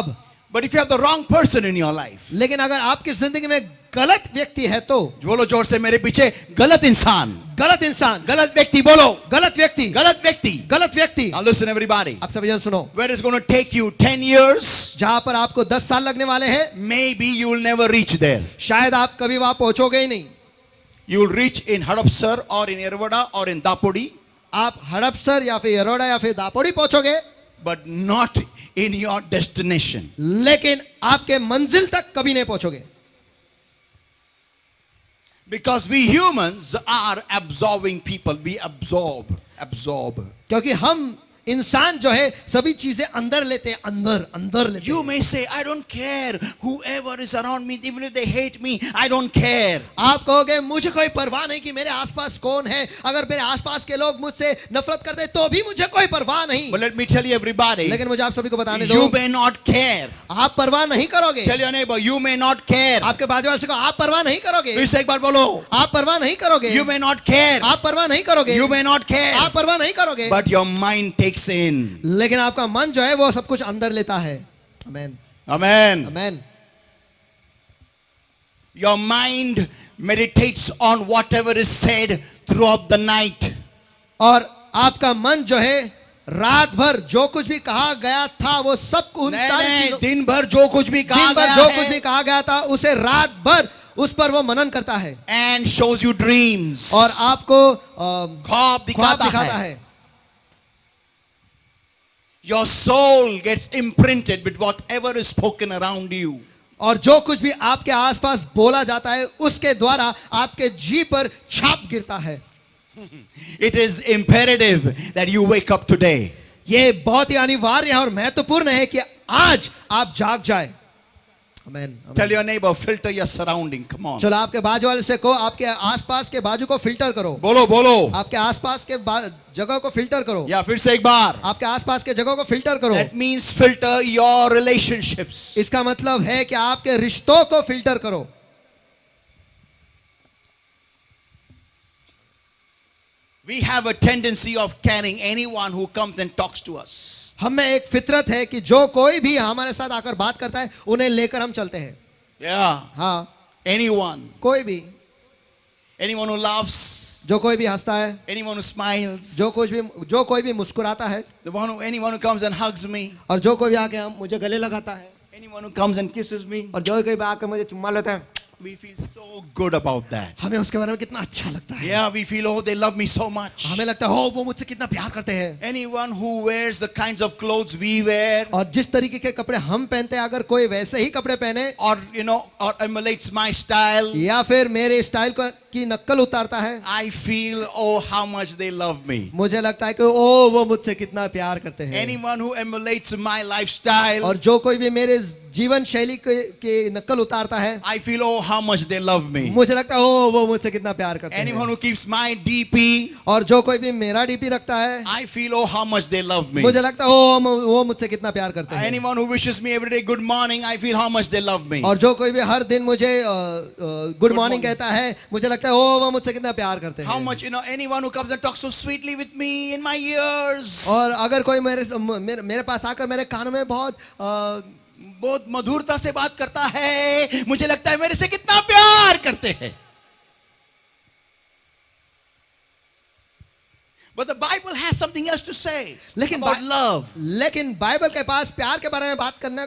अब But if you have the wrong person in your life, लेकिन अगर आपकी जिंदगी में गलत व्यक्ति है तो, बोलो जोर से मेरे पीछे, गलत इंसान, गलत इंसान, गलत व्यक्ति, बोलो गलत व्यक्ति, गलत व्यक्ति. गलत व्यक्ति. Now listen everybody. आप सभी जन सुनो. Where it's going to take you 10 years, जहां पर आपको 10 साल लगने वाले हैं, maybe you will never reach there. शायद आप कभी वहां पहुंचोगे ही नहीं. You will reach in Hadapsar or in Yerwada or in Dapodi, आप हड़पसर या फिर यरोड़ा या फिर Dapodi पहुंचोगे, but not in your destination. लेकिन आपके मंजिल तक कभी नहीं पहुंचोगे. Because we humans are absorbing people. We absorb. क्योंकि हम इंसान जो है सभी चीजें अंदर लेते हैं, अंदर लेते You हैं. may say, I don't care. Whoever is around me, even if they hate me, I don't care. आप कहोगे मुझे कोई परवाह नहीं कि मेरे आसपास कौन है, अगर मेरे आसपास के लोग मुझसे नफरत करते तो भी मुझे कोई परवाह नहीं. But let me tell you everybody, लेकिन मुझे आप सभी को बताने you दो, may not care. आप परवाह नहीं करोगे. Tell your neighbor, you may not care. आपके बाजू वाले से कहो आप परवाह नहीं करोगे. फिर से एक बार बोलो, आप परवाह नहीं करोगे. you may not care. आप परवाह नहीं करोगे. You may not care. आप परवाह नहीं करोगे. But your mind takes in. लेकिन आपका मन जो है वो सब कुछ अंदर लेता है. आमेन, Amen. Amen. Your mind meditates on whatever is said throughout the night. और आपका मन जो है रात भर जो कुछ भी कहा गया था वो सब उन सारी चीजों, दिन भर जो कुछ भी कहा दिन भर गया जो है, कुछ भी कहा गया था उसे रात भर उस पर वो मनन करता है. and shows you dreams. और आपको ख्वाब ख्वाब दिखाता है. है. Your soul gets imprinted with whatever is spoken around you. और जो कुछ भी आपके आसपास बोला जाता है उसके द्वारा आपके जी पर छाप गिरता है. It is imperative that you wake up today. ये बहुत ही अनिवार्य है और महत्वपूर्ण है कि आज आप जाग जाए. आमेन. Tell your neighbor, filter your surrounding. Come on. चलो आपके बाजू वाले से कहो आपके आसपास के बाजू को फिल्टर करो. बोलो. आपके आसपास के जगह को फिल्टर करो. या फिर से एक बार. आपके आसपास के जगह को फिल्टर करो. That means filter your relationships. इसका मतलब है कि आपके रिश्तों को फिल्टर करो. We have a tendency of carrying anyone who comes and talks to us. हम में एक फितरत है कि जो कोई भी हमारे साथ आकर बात करता है उन्हें लेकर हम चलते हैं. Yeah. हाँ, Anyone. कोई भी, Anyone who laughs. जो कोई भी हंसता है, Anyone who smiles. जो कोई भी मुस्कुराता है, Anyone who comes and hugs me. और जो कोई भी आके हम मुझे गले लगाता है, Anyone who comes and kisses me. और जो कोई भी आकर मुझे चुम्मा लेता है, We feel so good about that. हमें उसके बारे में कितना अच्छा लगता है. Yeah, we feel, oh, they love me so much. हमें लगता है वो मुझसे कितना प्यार करते हैं. Anyone who wears the kinds of clothes we wear, और जिस तरीके के कपड़े हम पहनते हैं, अगर कोई वैसे ही कपड़े पहने or emulates my style, या फिर मेरे स्टाइल की नकल उतारता है, I feel, oh, how much they love me. मुझे लगता है कि वो मुझसे कितना प्यार करते हैं. Anyone who emulates my lifestyle, और जो कोई भी मेरे जीवन शैली की नकल उतारता है, I feel, oh, how much they love me. मुझे लगता है वो मुझसे कितना प्यार करते Anyone हैं. who keeps my DP, और जो कोई भी मेरा डीपी रखता है, I feel, oh, how much they love me. मुझे लगता है वो मुझसे कितना प्यार करते हैं. Anyone who wishes me every day good morning, I feel how much they love me. और जो कोई भी हर दिन मुझे गुड मॉर्निंग कहता है, मुझे लगता है वो मुझसे कितना प्यार करते How हैं. much, anyone who comes and talks so sweetly with me in my ears. और अगर कोई मेरे पास आकर मेरे कानों में बहुत मधुरता से बात करता है, मुझे लगता है मेरे से कितना प्यार करते हैं. But the Bible has something else to say about love. लेकिन बाइबल के पास प्यार के बारे में बात करना,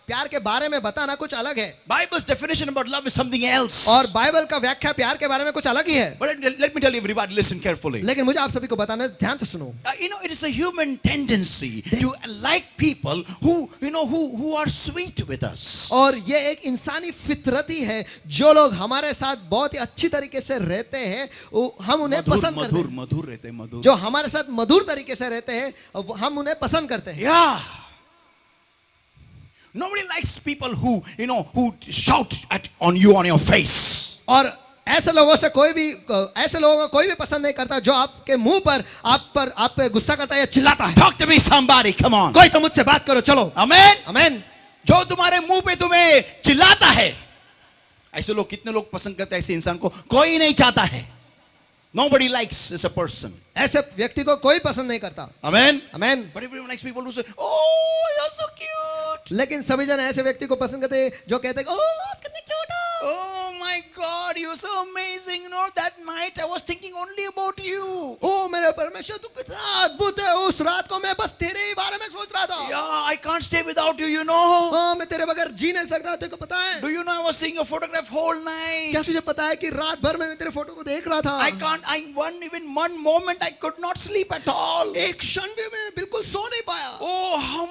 प्यार के बारे में बताना कुछ अलग है. Bible's definition about love is something else. और बाइबल का व्याख्या प्यार के बारे में कुछ अलग ही है. But let me tell you, everybody, listen carefully. लेकिन मुझे आप सभी को बताना है, ध्यान से सुनो. It is a human tendency to like people who are sweet with us. और ये एक इंसानी फितरती है, जो लोग हमारे साथ बहुत ही अच्छी तरीके से रहते हैं, हम उन्हें पसंद करते हैं. मधुर रहते हैं, मधुर. जो हमारे साथ मधुर तरीके से रहते हैं, हम उन्हें पसंद करते हैं. Yeah. Nobody likes people who shout on you on your face. और ऐसे लोगों को कोई भी पसंद नहीं करता जो आपके मुंह पर आप पे गुस्सा करता है या चिल्लाता है. Talk to me, somebody. Come on. कोई तो मुझसे बात करो, चलो. Amen. आमेन. जो तुम्हारे मुंह पे तुम्हें चिल्लाता है, ऐसे लोग कितने लोग पसंद करते हैं? ऐसे इंसान को कोई नहीं चाहता है. Nobody likes such a person. ऐसे व्यक्ति को कोई पसंद नहीं करता. Amen. Amen. But everyone likes people who say, "Oh, you're so cute." cute. लेकिन सभी जन ऐसे व्यक्ति को पसंद करते हैं जो कहते हैं ओह आप कितने क्यूट हो। Oh my God, you're so amazing. You know, that night I was thinking only about you. ओ मेरे परमेश्वर तू कितना अद्भुत है, उस रात को मैं बस तेरे ही बारे में सोच रहा था। Yeah, I can't stay without you, you know. हाँ मैं तेरे बगैर जी नहीं सकता, तेरे को पता है। Do you know I was seeing your photograph whole night? क्या तुझे पता है कि रात भर में मैं तेरे फोटो को देख रहा था। Even one moment I could not sleep at all. एक क्षण भी मैं बिल्कुल सो नहीं पाया। Oh, how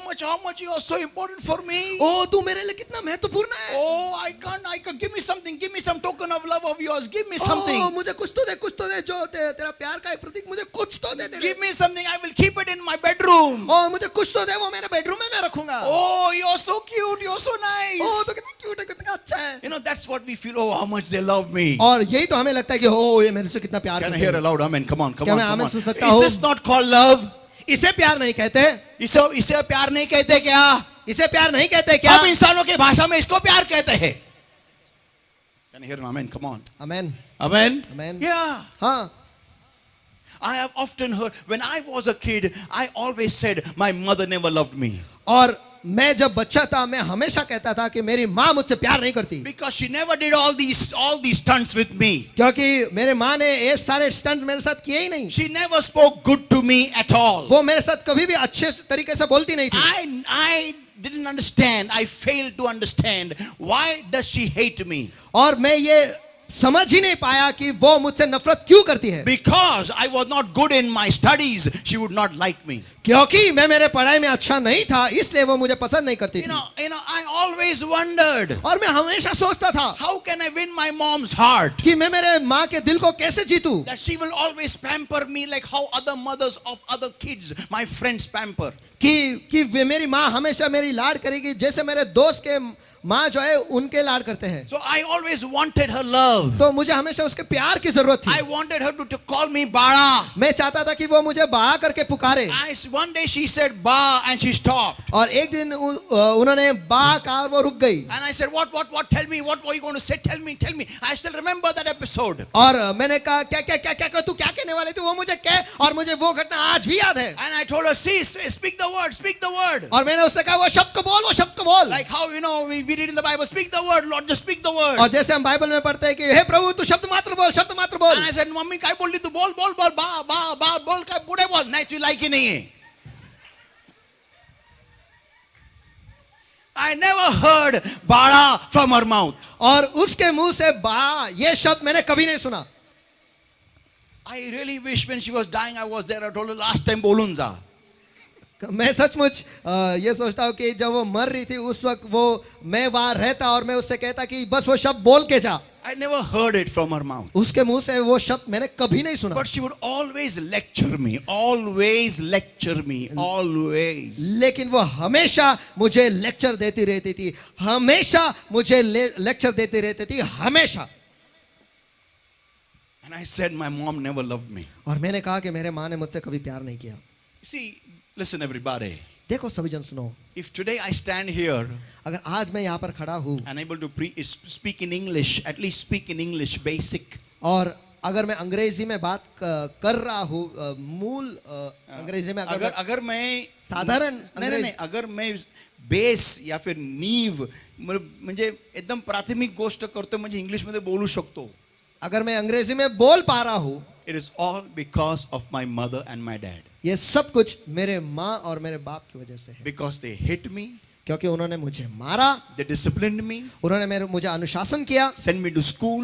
much you are so important for me. ओ तू मेरे लिए कितना महत्वपूर्ण है। Oh, I can't, give me something, give me some token of love of yours, give me something. ओ मुझे कुछ तो दे जो तेरा प्यार का एक प्रतीक, मुझे कुछ तो दे। Give me something, I will keep it in my bedroom. ओ मुझे कुछ तो दे, वो मेरे बेडरूम में मैं रखूंगा। Oh, you're so cute, you're so nice. ओ तो कितना क्यूट है, कितना अच्छा है। You know, that's what we feel. Oh, how much they love me. और यही तो हमें लगता है कि ओ ये मेरे से कितना प्यार Can I करते hear हैं। a loud amen? Come on. क्या मैं आमेन सुन सकता Is हूँ? this not called love? इसे प्यार नहीं कहते। इसे प्यार नहीं कहते क्या? इसे प्यार नहीं कहते क्या? अब इंसानों की भाषा में इसको प्यार कहते हैं। Can I hear an amen? Come on. Amen. Amen? Amen. Yeah. हाँ I have often heard, when I was a kid, I always said, my mother never loved me. और मैं जब बच्चा था मैं हमेशा कहता था कि मेरी माँ मुझसे प्यार नहीं करती, Because she never did all these stunts with me. क्योंकि मेरे माँ ने ये सारे स्टंट्स मेरे साथ किए ही नहीं। She never spoke good to me at all. वो मेरे साथ कभी भी अच्छे तरीके से बोलती नहीं थी। I didn't understand. I failed to understand. Why does she hate me? और मैं ये समझ ही नहीं पाया कि वो मुझसे नफरत क्यों करती है। Because I was not good in my studies, she would not like me. क्योंकि मैं मेरे पढ़ाई में अच्छा नहीं था, इसलिए वो मुझे पसंद नहीं करती You थी। know, I always wondered, और मैं हमेशा सोचता था how can I win my mom's heart? कि मैं मेरे माँ के दिल को कैसे जीतूं। That she will always pamper me like how other mothers of other kids, my friends, pamper. कि वे मेरी माँ हमेशा मेरी लाड करेगी जैसे मेरे दोस्त के माँ जो है उनके लाड करते हैं। So I always wanted her love. तो मुझे हमेशा उसके प्यार की जरूरत थी। I wanted her to call me Bala. मैं चाहता था कि वो मुझे बा करके पुकारे। One day she said Ba and she stopped. और एक दिन उन्होंने बा कहा और वो रुक गई। And I said, what? Tell me, what were you going to say? Tell me. I still remember that episode. और मैंने कहा क्या तू क्या कहने वाली थी, वो मुझे कह, और मुझे वो घटना आज भी याद है। And I told her, see, speak the word. और मैंने उससे कहा वो शब्द को बोल। Like how, we read in the Bible, speak the word, Lord, just speak the word. और जैसे हम बाइबल में पढ़ते हैं कि हे प्रभु तू शब्द मात्र बोल। And I said, मम्मी काय बोल रही तू, बोल बा बोल, काय बुढ़े बोल, नहीं तू लाइक ही नहीं है। I never heard Bala from her mouth. और उसके मुंह से बा ये शब्द मैंने कभी नहीं सुना। I really wish when she was dying I was there. I told her last time बोलूं जा। मैं सचमुच ये सोचता हूँ कि जब वो मर रही थी उस वक्त वो मैं वहां रहता और मैं उससे कहता कि बस वो शब्द बोल के जा। I never heard it from her mouth. उसके मुंह से वो शब्द मैंने कभी नहीं सुना। But she would always lecture me. लेकिन वो हमेशा मुझे लेक्चर देती रहती थी, हमेशा। And I said my mom never loved me. और मैंने कहा कि मेरे माँ ने मुझसे कभी प्यार नहीं किया। See, listen everybody. देखो सभी जन सुनो, If today I stand here अगर आज मैं यहाँ पर खड़ा हूँ unable to speak in English, at least speak in English basic. और अगर मैं अंग्रेजी में बात कर रहा हूँ, मूल अंग्रेजी में अगर मैं साधारण नहीं अगर मैं बेस या फिर नीव म्हणजे एकदम प्राथमिक गोष्ट करतो म्हणजे इंग्लिश मध्ये बोलू शकतो, अगर मैं अंग्रेजी में बोल पा रहा हूँ, it is all because of my mother and my dad. ये सब कुछ मेरे माँ और मेरे बाप की वजह से है। Because they hit me, क्योंकि उन्होंने मुझे मारा, they disciplined me, उन्होंने मुझे अनुशासन किया, sent me to school,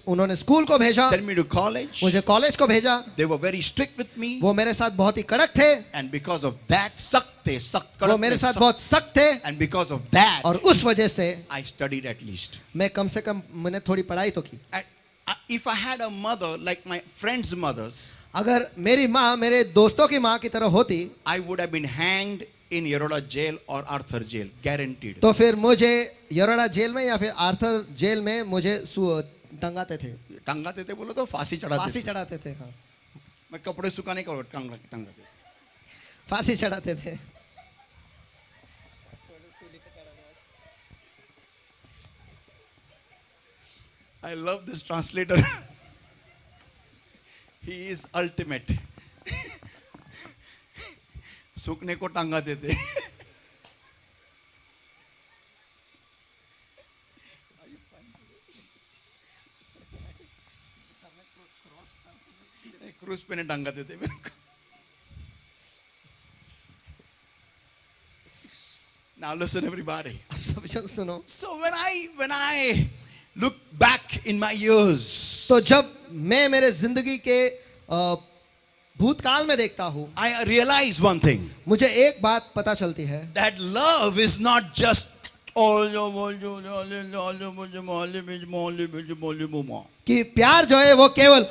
उन्होंने स्कूल को भेजा, sent me to college, मुझे कॉलेज को भेजा। they were very strict with me, वो मेरे साथ बहुत ही कड़क थे, and because of that सख्त वो मेरे साथ बहुत सख्त थे, and because of that और उस वजह से I studied at least. मैं कम से कम मैंने थोड़ी पढ़ाई तो की। If I had a mother like my friends' mothers, अगर मेरी माँ मेरे दोस्तों की माँ की तरह होती, I would have been hanged in Yeroda jail or Arthur jail, guaranteed. तो फिर मुझे यरोडा जेल में या फिर आर्थर जेल में मुझे टंगाते थे बोलो तो फांसी चढ़ाते थे। हाँ, मैं कपड़े सुखाने का टंगाते फांसी चढ़ाते थे। I love this translator. He is ultimate. सूखने को टांगा देते। क्रूज पे ने टांगा देते मेरे को. Now listen, everybody. अब सब जन सुनो. So when I look back in my years, तो जब मैं मेरे जिंदगी के भूतकाल में देखता हूँ, I realize one thing, मुझे एक बात पता चलती है that love is not just कि प्यार जो है वो केवल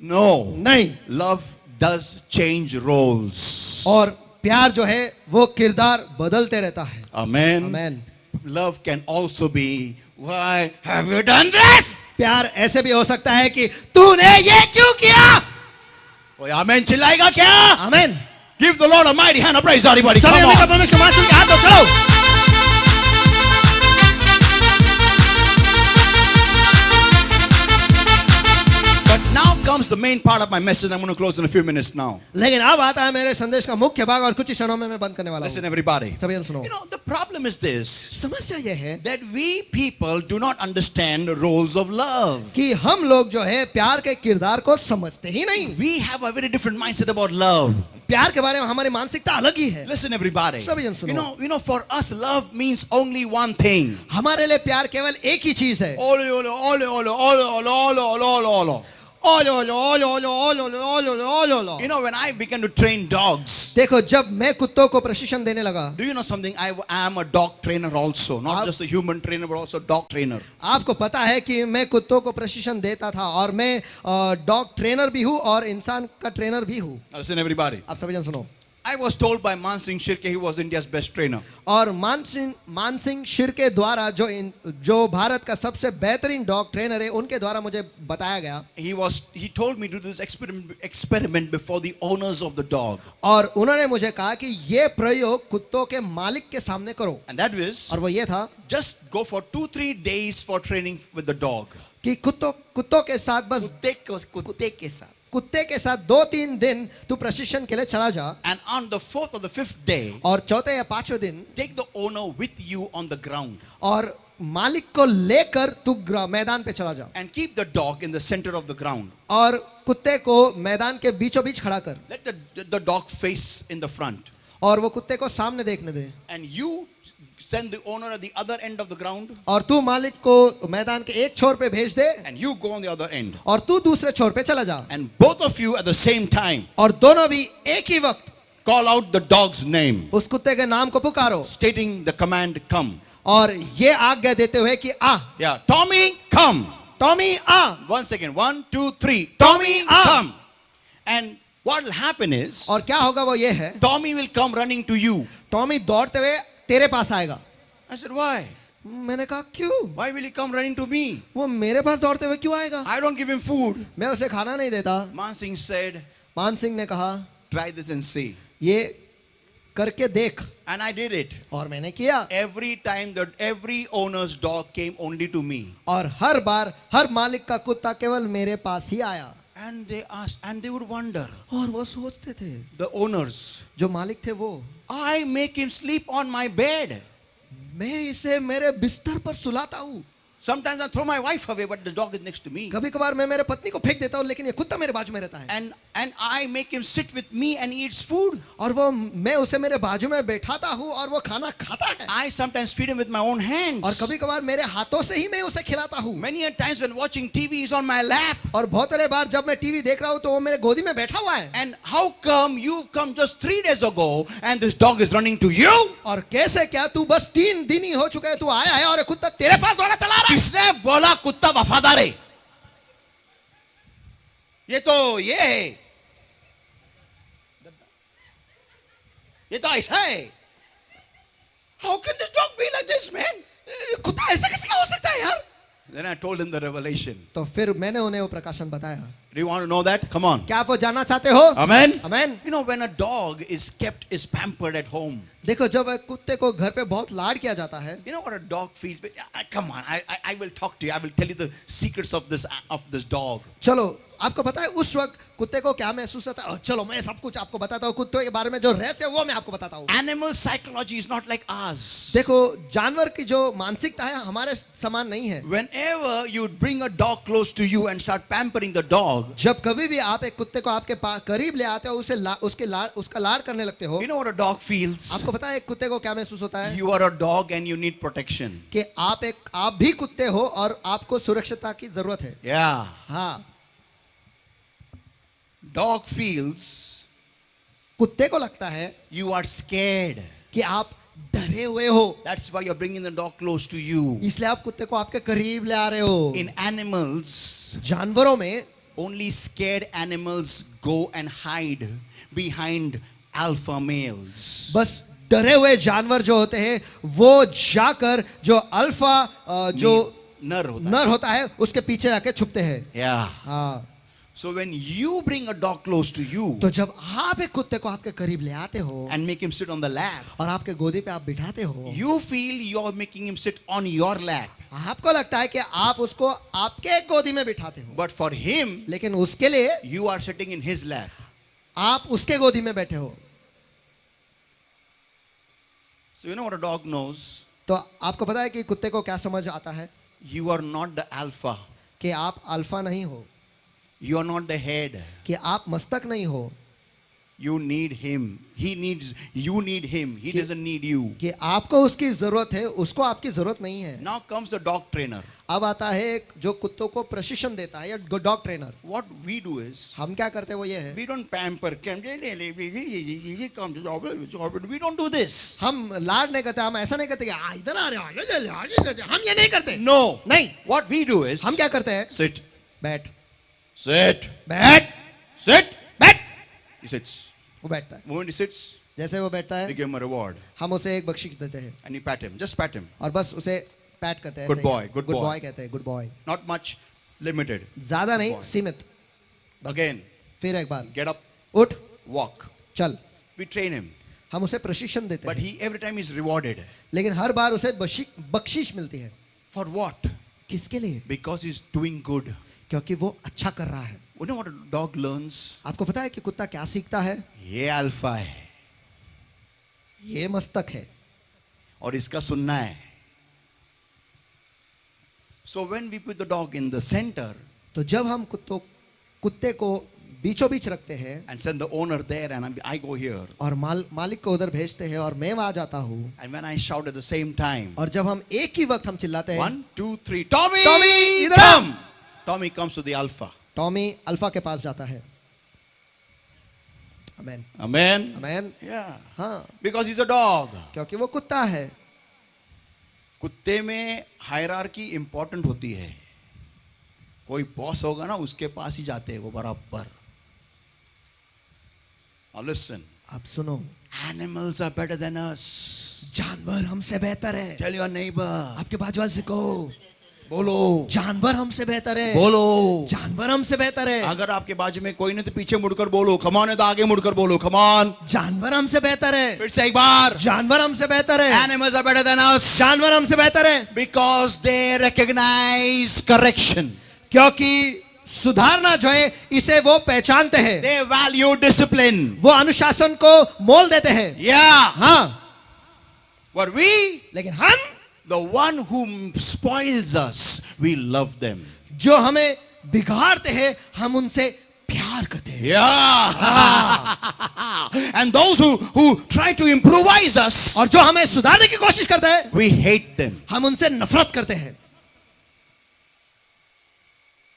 no, नहीं, love does change roles. और प्यार जो है वो किरदार बदलते रहता है. Amen. Amen. Love can also be, why have you done this? प्यार ऐसे भी हो सकता है कि तूने ये क्यों किया. कोई आमेन चिल्लाएगा क्या? आमेन. Give the Lord a mighty hand of praise, everybody. Come सभी का on. परमेश्वर को मासूम के हाथ दो. चलो. But now comes the main part of my message. I'm going to close in a few minutes now. लेकिन अब आता है मेरे संदेश का मुख्य भाग और कुछ ही क्षणों में मैं बंद करने वाला Listen, हूँ. everybody. सभी जन सुनो. You know, the problem is this, समस्या ये है that we people do not understand the roles of love. कि हम लोग जो है प्यार के किरदार को समझते ही नहीं. We have a very different mindset about love. प्यार के बारे में हमारी मानसिकता अलग ही है. Listen, everybody. सभी जन सुनो. You know, for us, love means only one thing. हमारे लिए प्यार केवल एक ही चीज है. Ole, ole, ole, ole, ole, ole, ole, ole, ole, ole. ओलो ओलो ओलो ओलो ओलो ओलो ओलो ओलो. You know, when I began to train dogs, देखो जब मैं कुत्तों को प्रशिक्षण देने लगा, do you know something? I am a dog trainer also, not just a human trainer, but also a dog trainer. आपको पता है कि मैं कुत्तों को प्रशिक्षण देता था और मैं डॉग ट्रेनर भी हूँ और इंसान का ट्रेनर भी हूँ. Now listen, everybody. आप सभी जन सुनो. I was told by Man Singh Shirke, he was India's best trainer. और मान सिंह शिर्के द्वारा जो भारत का सबसे बेहतरीन डॉग ट्रेनर है उनके द्वारा मुझे बताया गया. He told me to do this experiment before the owners of the dog. और उन्होंने मुझे कहा कि ये प्रयोग कुत्तों के मालिक के सामने करो. And that was, और वो ये था just go for 2-3 days for training with the dog. कि कुत्तों के साथ बस कुत्ते के साथ 2-3 दिन तू प्रशिक्षण के लिए चला जा. And on the 4th or the 5th day, और चौथे या पांचवें दिन take the owner with you on the ground. और मालिक को लेकर तू मैदान पे चला जा. And keep the dog in the center of the ground. और कुत्ते को मैदान के बीचों बीच खड़ा कर. Let the dog face in the front. और वो कुत्ते को सामने देखने दे. And you send the owner at the other end of the ground. और तू मालिक को मैदान के एक छोर पे भेज दे. And you go on the other end. और तू दूसरे छोर पे चला जा. And both of you at the same time और दोनों भी एक ही वक्त call out the dog's name, उस कुत्ते के नाम को पुकारो stating the command, come. और ये आज्ञा देते हुए कि आ. Yeah, Tommy, come. Tommy uh. 1 second. 1, 2, 3. Tommy, Tommy, ah. come. And what will happen is, और क्या होगा वो ये है, Tommy will come running to you. Tommy दौड़ते हुए तेरे पास आएगा. I said, why? मैंने कहा क्यों? Why will he come running to me? वो मेरे पास दौड़ते हुए क्यों आएगा? I don't give him food. मैं उसे खाना नहीं देता. Man Singh said, मान सिंह ने कहा try this and see. ये करके देख. And I did it. और मैंने किया. Every time that every owner's dog came only to me. और हर बार हर मालिक का कुत्ता केवल मेरे पास ही आया. And they asked, and they would wonder, और वो सोचते थे, the owners, जो मालिक थे वो, I make him sleep on my bed. मैं इसे मेरे बिस्तर पर सुलाता हूँ. Sometimes I throw my wife away, but the dog is next to me. कभी कभार मैं मेरे पत्नी को फेंक देता हूँ लेकिन ये कुत्ता मेरे बाजू में रहता है. And I make him sit with me and eats food. और वो मैं उसे मेरे बाजू में बैठाता हूँ और वो खाना खाता है. I sometimes feed him with my own hands. और कभी कभार मेरे हाथों से ही मैं उसे खिलाता हूँ. Many a times when watching TV, he's on my lap. और बहुत सारे बार जब मैं टीवी देख रहा हूँ तो वो मेरे गोदी में बैठा हुआ है. And how come you've come just 3 days ago and this dog is running to you? और कैसे क्या तू बस 3 दिन ही हो चुका है तू आया है और ये कुत्ता तेरे पास दौड़ा चला रहा है. किसने बोला कुत्ता वफादार है? ये तो ऐसा है. How can this dog be like this, man? कुत्ता ऐसा कैसे हो सकता है यार? Then I told him the revelation. तो फिर मैंने उन्हें वो प्रकाशन बताया. Do you want to know that? Come on. क्या आप वो जानना चाहते हो? Amen. Amen. You know, when a dog is pampered at home, देखो जब एक कुत्ते को घर पे बहुत लाड किया जाता है, you know what a dog feels? Come on, I will talk to you. I will tell you the secrets of this dog. चलो आपको पता है उस वक्त कुत्ते को क्या महसूस होता है? चलो मैं सब कुछ आपको बताता हूँ, कुत्ते के बारे में जो रहस्य है वो मैं आपको बताता हूँ। Animal psychology is not like ours. देखो, जानवर की जो मानसिकता है हमारे समान नहीं है। Whenever you bring a dog close to you and start pampering the dog, जब कभी भी आप एक कुत्ते को आपके करीब ले आते हो, उसका लाड़ करने लगते हो, you know what a dog feels? आपको पता है एक कुत्ते को क्या महसूस होता है? You are a dog and you need protection. कि आप भी कुत्ते हो और आपको सुरक्षितता की जरूरत है। Yeah. हाँ, Dog feels कुत्ते को लगता है you are scared. कि आप डरे हुए हो, That's why you're bringing the dog close to you. इसलिए आप कुत्ते को आपके करीब ले आ रहे हो। In animals, जानवरों में only scared animals go and hide behind alpha males. बस डरे हुए जानवर जो होते हैं वो जाकर जो अल्फा जो नर होता है उसके पीछे जाके छुपते हैं। Yeah. हाँ, So when you bring a dog close to you तो जब आप एक कुत्ते को आपके करीब ले आते हो and make him sit on the lap, और आपके गोदी पे आप बिठाते हो, you feel you're making him sit on your lap. आपको लगता है कि आप उसको आपके गोदी में बिठाते हो, But for him, लेकिन उसके लिए you are sitting in his lap. आप उसके गोदी में बैठे हो। So you know what a dog knows? तो आपको पता है कि कुत्ते को क्या समझ आता है? You are not the alpha. कि आप अल्फा नहीं हो, You are not the head. कि आप मस्तक नहीं हो, You need him. You need him. He doesn't need you. कि आपको उसकी जरूरत है, उसको आपकी जरूरत नहीं है। Now comes a dog trainer. अब आता है एक जो कुत्तों को प्रशिक्षण देता है, या dog trainer. What we do is, हम क्या करते हैं वो ये है, we don't pamper. We don't do this. हम लाड नहीं करते, हम ऐसा नहीं करते कि इधर आ रहे हो, ले ले, हम ये नहीं करते। No. नहीं, What we do is, हम क्या करते हैं? sit. बैठ Sit. बैठ Sit. बैठ, He sits. वो बैठता है। The moment he sits, जैसे वो बैठता we है give him a reward. हम उसे एक बख्शीश देते हैं And you pat him. Just pat him. और बस उसे पैट करते हैं। Good ऐसे ही। boy, good Good boy. boy कहते हैं, good boy. Not much. Limited. ज्यादा नहीं, boy. सीमित। बस। Again. फिर एक बार Get up. उठ, Walk. चल। We train him. हम उसे प्रशिक्षण देते But हैं, he every time is rewarded. लेकिन हर बार उसे बख्शीश मिलती है। For what? किसके लिए? Because he's doing good. क्योंकि वो अच्छा कर रहा है। You know what a dog learns? आपको पता है कि कुत्ता क्या सीखता है? ये अल्फा है ये मस्तक है और इसका सुनना है. So when we put the dog in the center तो जब हम कुत्ते को बीचों बीच रखते हैं and send the owner there and I go here, और मालिक को उधर भेजते हैं और मैं वहां जाता हूँ, and when I shout at the same time, और जब हम एक ही वक्त हम चिल्लाते हैं 1, 2, 3, Tommy, Tommy, इधर आ! come. Tommy comes to the alpha. Tommy alpha के पास जाता है। आमेन Amen. आमेन। Yeah. हाँ, Because he's a dog. क्योंकि वो कुत्ता है। कुत्ते में हायरार्की इंपॉर्टेंट होती है. कोई बॉस होगा ना उसके पास ही जाते हैं वो बराबर. Now listen. अब सुनो, Animals are better than us. जानवर हमसे बेहतर है। Tell your neighbor. आपके बाजू वाले से कहो, बोलो. जानवर हमसे बेहतर है। बोलो. जानवर हमसे बेहतर है। अगर आपके बाजू में कोई नहीं तो पीछे मुड़कर बोलो. Come on, तो आगे मुड़कर बोलो. Come on. जानवर हमसे बेहतर है। फिर से एक बार. जानवर हमसे बेहतर है। Animals are better than us. जानवर हमसे बेहतर है Because they recognize correction. क्योंकि सुधारना जो है इसे वो पहचानते हैं। They value discipline. वो अनुशासन को मोल देते हैं। Yeah. हाँ, But we, लेकिन हम the one who spoils us, we love them. जो हमें बिगाड़ते हैं हम उनसे प्यार करते हैं। Yeah. And those who try to improvise us, और जो हमें सुधारने की कोशिश करते हैं we hate them. हम उनसे नफरत करते हैं।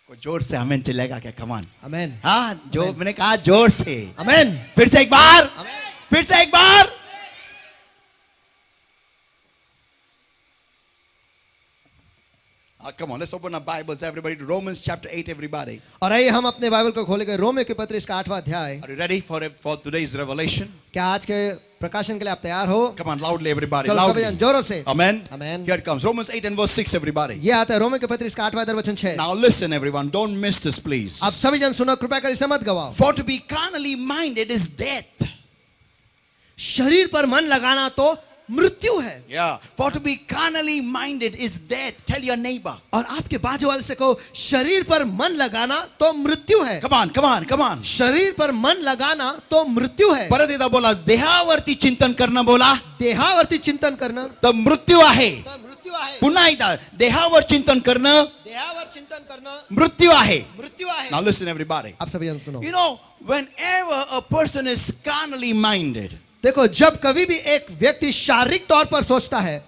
कोई जोर से हमें चलेगा क्या? Come on. आमेन हाँ, जो Amen. मैंने कहा जोर से. आमेन फिर से एक बार. Amen. फिर से एक बार. Come on, let's open our Bibles, everybody, to Romans chapter 8, everybody. और आइए हम अपने बाइबल को खोलेंगे रोमियो के पत्र इसका 8वां अध्याय। Are you ready for today's revelation? क्या आज के प्रकाशन के लिए आप तैयार हो? Come on, loudly, everybody. चलो सभी Loudly. जन जोरों से। Amen. Amen. Here it comes. Romans 8 and verse 6, everybody. ये आता है रोमियो के पत्र इसका 8वां अध्याय वचन 6। Now listen, everyone. Don't miss this, please. अब सभी जन सुनो, कृपया कर इसे मत गवाओ। For to be carnally minded is death. शरीर पर मन लगाना तो मृत्यु है। Yeah. For to be carnally minded is death. Tell your neighbor. और आपके बाजू वाले से कहो, शरीर पर मन लगाना तो मृत्यु है। Come on, come on, come on. शरीर पर मन लगाना तो मृत्यु है। परत एकदा बोला, देहावरती चिंतन करणं बोला देहावरती चिंतन करणं तर मृत्यू आहे. तर मृत्यू आहे। पुन्हा एकदा देहावर चिंतन करणं देहावर चिंतन करणं मृत्यू आहे. मृत्यु आहे। Now listen everybody. आप सभी जन सुनो। You know, whenever a person is carnally minded, देखो, जब कभी भी एक व्यक्ति शारीरिक तौर पर सोचता है,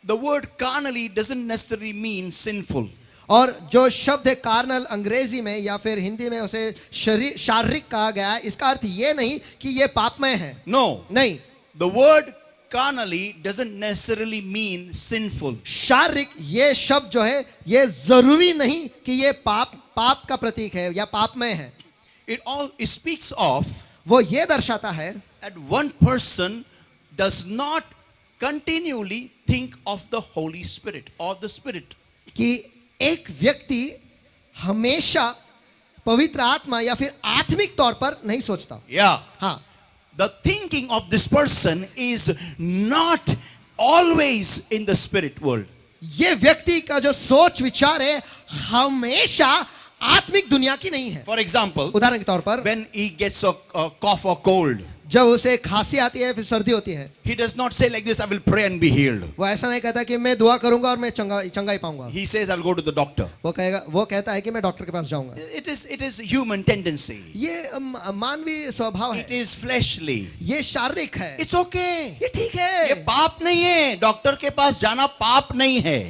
the word carnally doesn't necessarily mean sinful. और जो शब्द है कार्नल अंग्रेजी में या फिर हिंदी में उसे शारीरिक कहा गया है, इसका अर्थ ये नहीं कि ये पापमय है। No. नहीं, The word carnally doesn't necessarily mean sinful. शारीरिक ये शब्द जो है ये जरूरी नहीं कि ये पाप का प्रतीक है या पापमय है। It speaks of वो ये दर्शाता है that one person does not continually think of the Holy Spirit or the Spirit. कि एक व्यक्ति हमेशा पवित्र आत्मा या फिर आत्मिक तौर पर नहीं सोचता। Yeah. हाँ, The thinking of this person is not always in the spirit world. ये व्यक्ति का जो सोच विचार है हमेशा आत्मिक दुनिया की नहीं है। For example, उदाहरण के तौर पर when he gets a cough or cold, जब उसे खांसी आती है फिर सर्दी होती है, he does not say like this, I will pray and be healed. वो ऐसा नहीं कहता कि मैं दुआ करूंगा और मैं चंगाई पाऊंगा। He says, I will go to the doctor. वो कहता है कि मैं डॉक्टर के पास जाऊंगा। It is human tendency. ये मानवीय स्वभाव It है, is fleshly. ये शारीरिक है। It's okay. ये ठीक ये है। पाप नहीं है. डॉक्टर के पास जाना पाप नहीं है.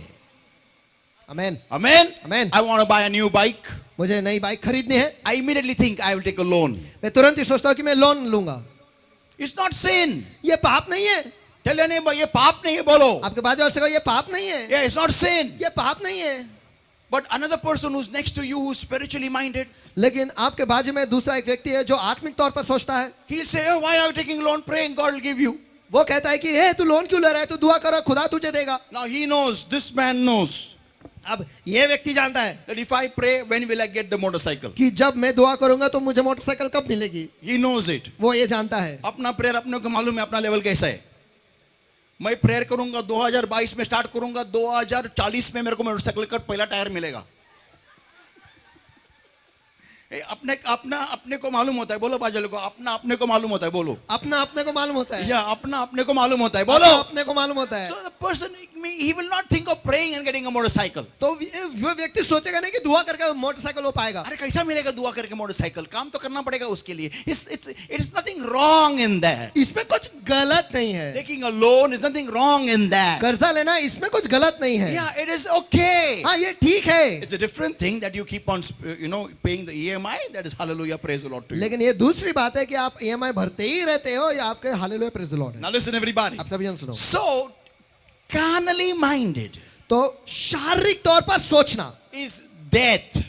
आमेन, Amen. Amen. I want to buy a new bike. मुझे नई बाइक खरीदनी है, I immediately think I will take a loan. मैं तुरंत ही सोचता हूँ कि मैं लोन लूंगा। It's not sin. ये पाप नहीं है। Tell your neighbor, ये पाप नहीं है बोलो. आपके बाजू वाले से कहो, ये पाप नहीं है। Yeah, it's not sin. ये पाप नहीं है। But another person who's next to you who's spiritually minded, लेकिन आपके बाजू में दूसरा एक व्यक्ति है जो आत्मिक तौर पर सोचता है। he'll say, oh, why are you taking loan? Praying God will give you. वो कहता है कि हे तू लोन क्यों ले रहा है, तू दुआ करो खुदा तुझे देगा। Now he knows, this man knows अब ये व्यक्ति जानता है that if I pray, when will I get the motorcycle? कि जब मैं दुआ करूंगा तो मुझे मोटरसाइकिल कब मिलेगी। He knows it. वो ये जानता है। अपना प्रेयर अपने को मालूम है अपना लेवल कैसा है. मैं प्रेयर करूंगा 2022 में स्टार्ट करूंगा, 2040 में मेरे को मोटरसाइकिल का पहला टायर मिलेगा. अपने को मालूम होता है. बोलो बाजू को, अपने को मालूम होता है. बोलो, अपने को मालूम होता है। या अपने को मालूम होता है. बोलो, अपने को मालूम होता है। So the person, he will not think of praying and getting a motorcycle. तो वो व्यक्ति सोचेगा नहीं कि दुआ करके मोटरसाइकिल हो पाएगा। अरे कैसा मिलेगा दुआ करके मोटरसाइकिल? काम तो करना पड़ेगा उसके लिए. It is nothing wrong in that. इसमें कुछ गलत नहीं है। Taking a loan is nothing wrong in that. कर्जा लेना इसमें कुछ गलत नहीं है। Yeah, it is okay. हाँ, ये ठीक है। It's a different thing that you keep on, paying the EMI. That is hallelujah, praise the Lord to you. लेकिन ये दूसरी बात है कि आप EMI भरते ही रहते हो या आपके हालेलुया प्रेज़ द लॉर्ड है। Now listen everybody. आप सभी जन सुनो। So, carnally minded तो शारीरिक तौर पर सोचना is death.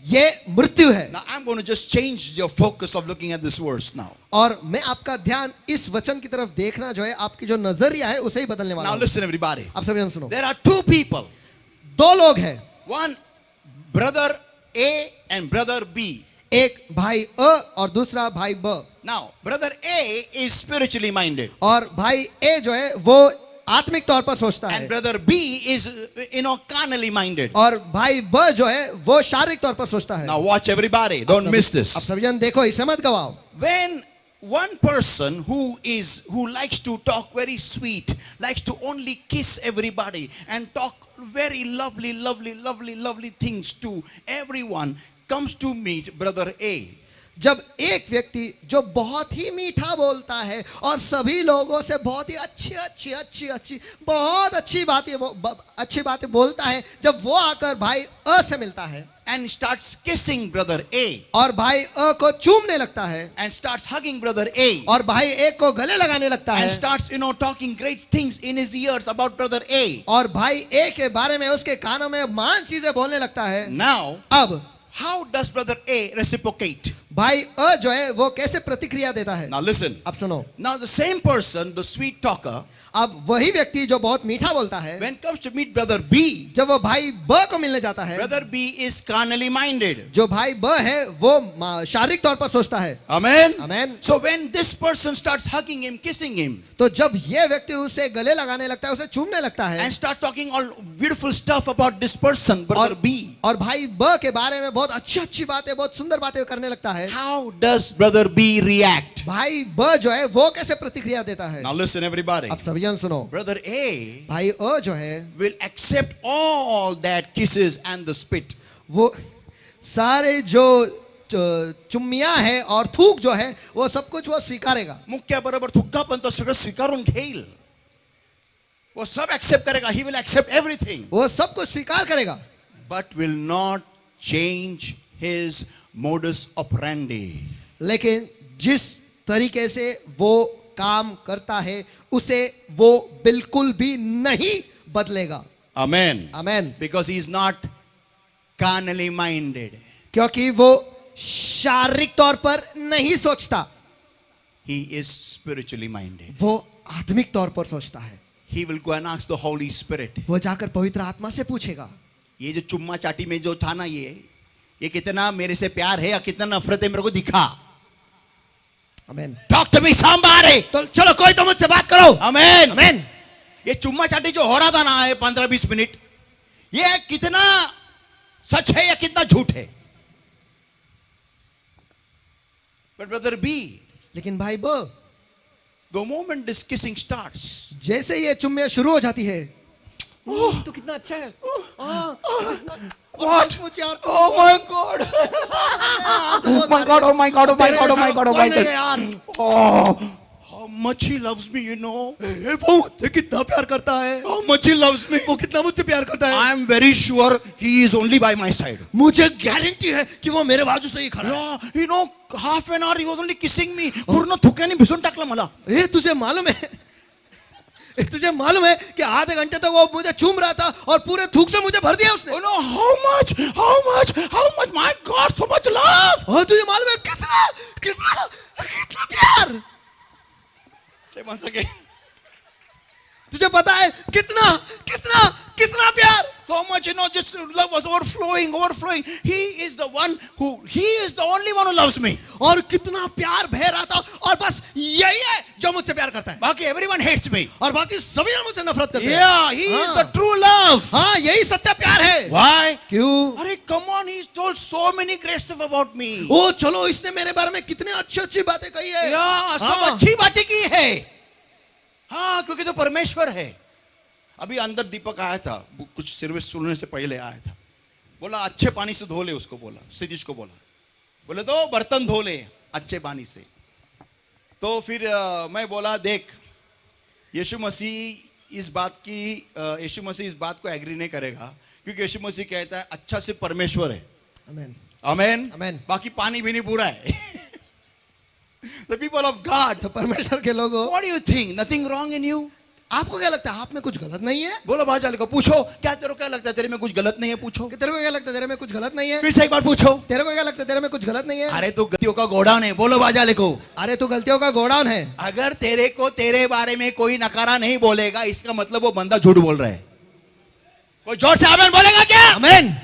ये मृत्यु है। Now I'm going to just change your focus of looking at this verse now. और मैं आपका ध्यान इस वचन की तरफ देखना जो है, आपकी जो नजरिया है उसे ही बदलने वाला Now हूं। listen everybody. आप सभी जन सुनो। There are two people. दो लोग हैं, One brother A and brother B. एक भाई अ और दूसरा भाई ब। Now, brother A is spiritually minded. और भाई ए जो है वो आत्मिक तौर पर सोचता And है brother B is, carnally minded. और भाई ब जो है वो शारीरिक तौर पर सोचता है। Now watch everybody. Don't miss आप this. सभी जन देखो, इसे मत गवाओ। When one person who likes to talk very sweet, likes to only kiss everybody and talk very lovely things to everyone, comes to meet brother A. जब एक व्यक्ति जो बहुत ही मीठा बोलता है और सभी लोगों से बहुत ही अच्छी बहुत अच्छी बातें बोलता है, जब वो आकर भाई अ से मिलता है And starts kissing brother A. और भाई अ को चूमने लगता है And starts hugging brother A. और भाई ए को गले लगाने लगता And है starts, talking great things in his ears about brother A. और भाई ए के बारे में उसके कानों में महान चीजें बोलने लगता है। Now, अब how does brother A reciprocate? भाई अ जो है वो कैसे प्रतिक्रिया देता है? Now listen. अब सुनो। Now the same person, the sweet talker, अब वही व्यक्ति जो बहुत मीठा बोलता है, when comes to meet brother B, जब वो भाई ब को मिलने जाता है, brother B is carnally minded. जो भाई ब है वो शारीरिक तौर पर सोचता है. Amen. Amen. So when this person starts hugging him, kissing him, तो जब ये व्यक्ति उसे गले लगाने लगता है, उसे चूमने लगता है, and start talking all beautiful stuff about this person, brother B, और भाई ब के बारे में बहुत अच्छी अच्छी बातें, बहुत सुंदर बातें करने लगता है, how does brother B react? भाई ब जो है वो कैसे प्रतिक्रिया देता है? Now listen everybody. अब सभी जन सुनो. Brother A भाई अ जो है will accept all that kisses and the spit. वो सारे जो चुम्मियां है और थूक जो है वो सब कुछ वो स्वीकारेगा. मुख्य बरोबर थुक्का पण तो सगळं स्वीकारून घेईल. वो सब एक्सेप्ट करेगा. He will accept everything. वो सब कुछ स्वीकार करेगा, But will not change his modus operandi. लेकिन जिस तरीके से वो काम करता है उसे वो बिल्कुल भी नहीं बदलेगा. Amen. Amen. Because he is not carnally minded. क्योंकि वो शारीरिक तौर पर नहीं सोचता, He is spiritually minded. वो आत्मिक तौर पर सोचता है. He will go and ask the Holy Spirit. वो जाकर पवित्र आत्मा से पूछेगा, ये जो चुम्मा चाटी में जो था ना ये कितना मेरे से प्यार है या कितना नफरत है मेरे को दिखा. आमेन. Talk to me somebody. तो चलो कोई तो मुझसे बात करो. Amen. आमेन. ये चुम्मा चाटी जो हो रहा था ना 15-20 मिनट, ये कितना सच है या कितना झूठ है. But brother B, लेकिन भाई ब the moment this kissing starts, जैसे ये चुम्मियां शुरू हो जाती है, तो कितना अच्छा है. what? Oh my God! Oh my God! Oh my God! Oh my God! Oh my God! Oh my God! Oh, how much he loves me, you know. वो मुझसे कितना प्यार करता है. How much he loves me. वो कितना मुझसे प्यार करता है. I am very sure he is only by my side. मुझे गारंटी है कि वो मेरे बाजू से ही खड़ा है. Yeah, you know, half an hour he was only kissing me. पूर्ण थुक्याने भिजून टाकलं मला. तुझे मालूम है कि आधे घंटे तक वो मुझे चूम रहा था और पूरे थूक से मुझे भर दिया उसने. Oh no, how much, my God, so much love. और तुझे मालूम है कितना कितना कितना प्यार. Say once again. तुझे पता है कितना कितना कितना प्यार. So much, you know, just love was overflowing. He is the only one who loves me. और कितना प्यार बह रहा था और बस यही है जो मुझसे प्यार करता है. बाकी everyone hates me. और बाकी सभी लोग मुझसे नफरत करते हैं. Yeah, he is the true love. हाँ, यही सच्चा प्यार है. Why? क्यों? अरे come on, he's told so many great stuff about me. ओ चलो, इसने मेरे बारे में कितने अच्छी अच्छी बातें कही है. Yeah, सब अच्छी बातें की है. हाँ, क्योंकि तो परमेश्वर है. अभी अंदर दीपक आया था, कुछ सर्विस सुनने से पहले आया था. बोला अच्छे पानी से धो ले उसको. बोला सिद्धीश को बोले तो बर्तन धो ले अच्छे पानी से. तो फिर मैं बोला देख, यीशु मसीह इस बात को एग्री नहीं करेगा, क्योंकि यीशु मसीह कहता है अच्छा से परमेश्वर है. आमेन. आमेन. आमेन. बाकी पानी भी नहीं पूरा है. The people of God, तो परमेश्वर के लोगों, what do you think? Nothing wrong in you? आपको क्या लगता है आप में कुछ गलत नहीं है? बोलो भाजाले को पूछो, क्या तेरे को क्या लगता है तेरे में कुछ गलत नहीं है? पूछो. कि तेरे को क्या लगता है तेरे में कुछ गलत नहीं है? फिर से एक बार पूछो. तेरे को क्या लगता है तेरे में कुछ गलत नहीं है? अरे तू गलतियों का गोडाउन है. बोलो भाजाले को. अरे तू गलतियों का गोडाउन है. अगर तेरे को तेरे बारे में कोई नकारा नहीं बोलेगा, इसका मतलब वो बंदा झूठ बोल रहा है. कोई जोर से आमेन बोलेगा क्या? आमेन.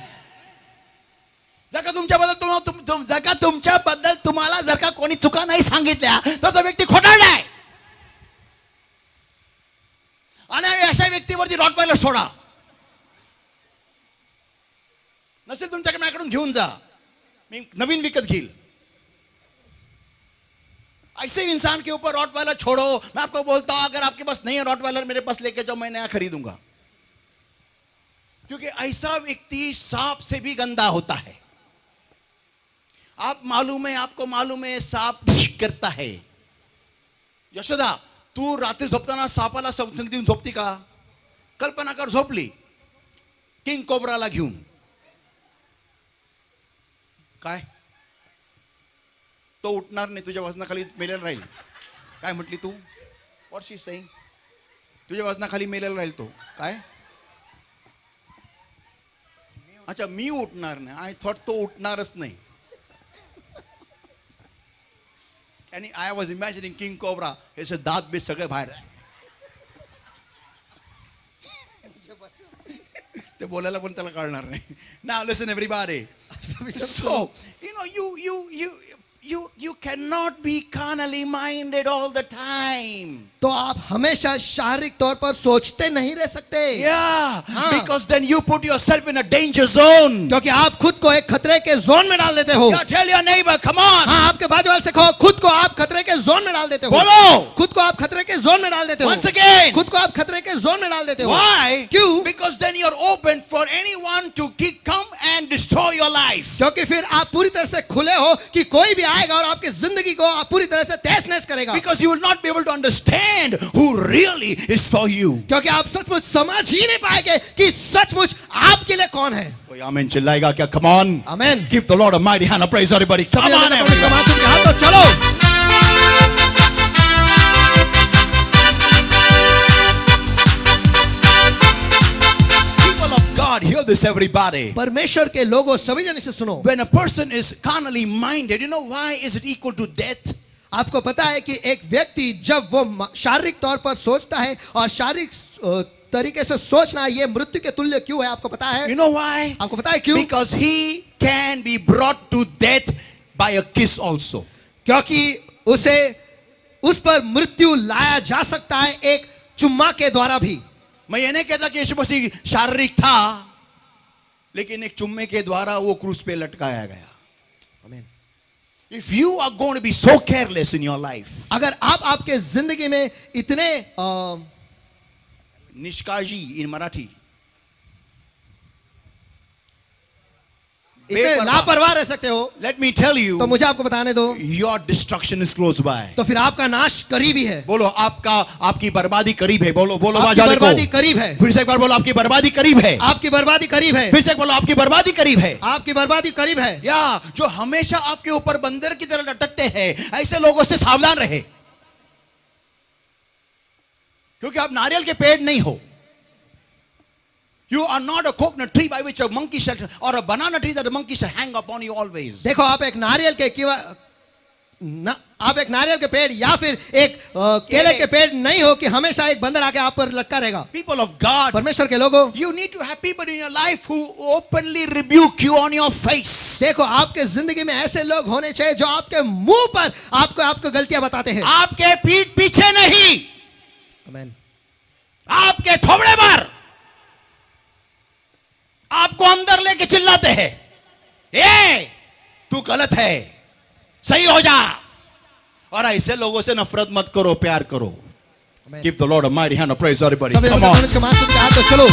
जर का तुमच्याबद्दल तुम्हाला जर का कोणी चुका नाही सांगितल्या तर तो व्यक्ती खोटारडा आहे. आणि अशा व्यक्तीवरती रॉटवायलर सोडा. नसेल तुमच्याकडे माझ्याकडून घेऊन जा, मी नवीन विकत घेईल. ऐसे इंसान के ऊपर रॉटवायलर छोड़ो. मैं आपको बोलता हूं अगर आपके पास नहीं है रॉटवायलर, मेरे पास लेके जाओ, मैं नया खरीदूंगा. क्योंकि ऐसा व्यक्ति सांप से भी गंदा होता है. आपको मालूम है सांप करता है. यशोदा, तू रात्री झोपताना सापाला संगतीन झोपती का? कल्पना कर झोपली किंग कोब्राला घेऊन. काय तो उठणार नाही, तुझ्या वजनाखाली मेलेला राहील. काय म्हटली तू? What she saying? तुझ्या वजनाखाली मेलेला राहील तो. काय? अच्छा, मी उठणार नाही. आय थॉट तो उठणारच नाही. आणि आय वॉज इमॅजिनिंग किंग कोब्रा, याचे दात बी सगळे बाहेर. ते बोलायला पण त्याला कळणार नाही. Now listen everybody. सभी सब So, you know, you cannot be carnally minded all the time. तो आप हमेशा शारीरिक तौर पर सोचते नहीं रह सकते. Yeah, हाँ. because then you put yourself in a danger zone. क्योंकि आप खुद को एक खतरे के जोन में डाल देते हो. Yeah, tell your neighbor, come on. हाँ, आपके बाजू वाले से कहो, खुद को आप खतरे के जोन में डाल देते हो. बोलो. खुद को आप खतरे के जोन में डाल देते हो. Once again. खुद को आप खतरे के जोन में डाल देते हो. Why? क्यों? Because then you're open for anyone to come and destroy your life. क्योंकि फिर आप पूरी तरह से खुले हो कि कोई भी आएगा और आपकी जिंदगी को आप पूरी तरह से तहस नहस करेगा. Because you will not be able to understand who really is for you. क्योंकि आप सचमुच समझ ही नहीं पाएंगे कि सचमुच आपके लिए कौन है. कोई आमीन चिल्लाएगा क्या? Come on. आमीन. Give the Lord a mighty hand of praise, everybody. Come सभी on, लोग everybody. अपने हाथ उनके हाथ तो चलो. People of God, hear this, everybody. परमेश्वर के लोगों सभी जन इसे सुनो. When a person is carnally minded, you know why is it equal to death? आपको पता है कि एक व्यक्ति जब वो शारीरिक तौर पर सोचता है और शारीरिक तरीके से सोचना ये मृत्यु के तुल्य क्यों है? आपको पता है? You know why? आपको पता है क्यों? Because he can be brought to death by a kiss also. क्योंकि उसे उस पर मृत्यु लाया जा सकता है एक चुम्मा के द्वारा भी. मैं ये नहीं कहता कि यीशु मसीह शारीरिक था, लेकिन एक चुम्मे के द्वारा वो क्रूस पे लटकाया गया. आमीन. If you are going to be so careless in your life, अगर आप आपके जिंदगी में इतने निष्काळजी in Marathi, इतने बेपरवाह. लापरवाह रह सकते हो, let me tell you, तो मुझे आपको बताने दो, your destruction is close by. तो फिर आपका नाश करीब ही है. बोलो आपकी बर्बादी करीब है. बोलो बोलो आपकी आवाज बर्बादी को. करीब है. फिर से एक बार बोलो आपकी बर्बादी करीब है. आपकी बर्बादी करीब है. फिर से एक बोलो आपकी बर्बादी करीब है. आपकी बर्बादी करीब है. या जो हमेशा आपके ऊपर बंदर की तरह लटकते हैं, ऐसे लोगों से सावधान रहे, क्योंकि आप नारियल के पेड़ नहीं हो. You are not a coconut tree by which a monkey shall, or a banana tree that a monkey shall hang upon you always. देखो आप एक नारियल के आप एक नारियल के पेड़ या फिर एक केले के पेड़ नहीं हो कि हमेशा एक बंदर आके आप पर लटका रहेगा. People of God, परमेश्वर के लोगों, you need to have people in your life who openly rebuke you on your face. देखो आपके जिंदगी में ऐसे लोग होने चाहिए जो आपके मुंह पर आपको गलतियां बताते हैं. आपके पीठ पीछे नहीं, आमीन. आपके थोबड़े पर, आपको अंदर लेके चिल्लाते हैं, ए तू गलत है, सही हो जा. और ऐसे लोगों से नफरत मत करो, प्यार करो. आमीन. Give the Lord a mighty hand of praise, everybody. सभी Come लोग on. अपने हाथ उनके हाथ तो चलो.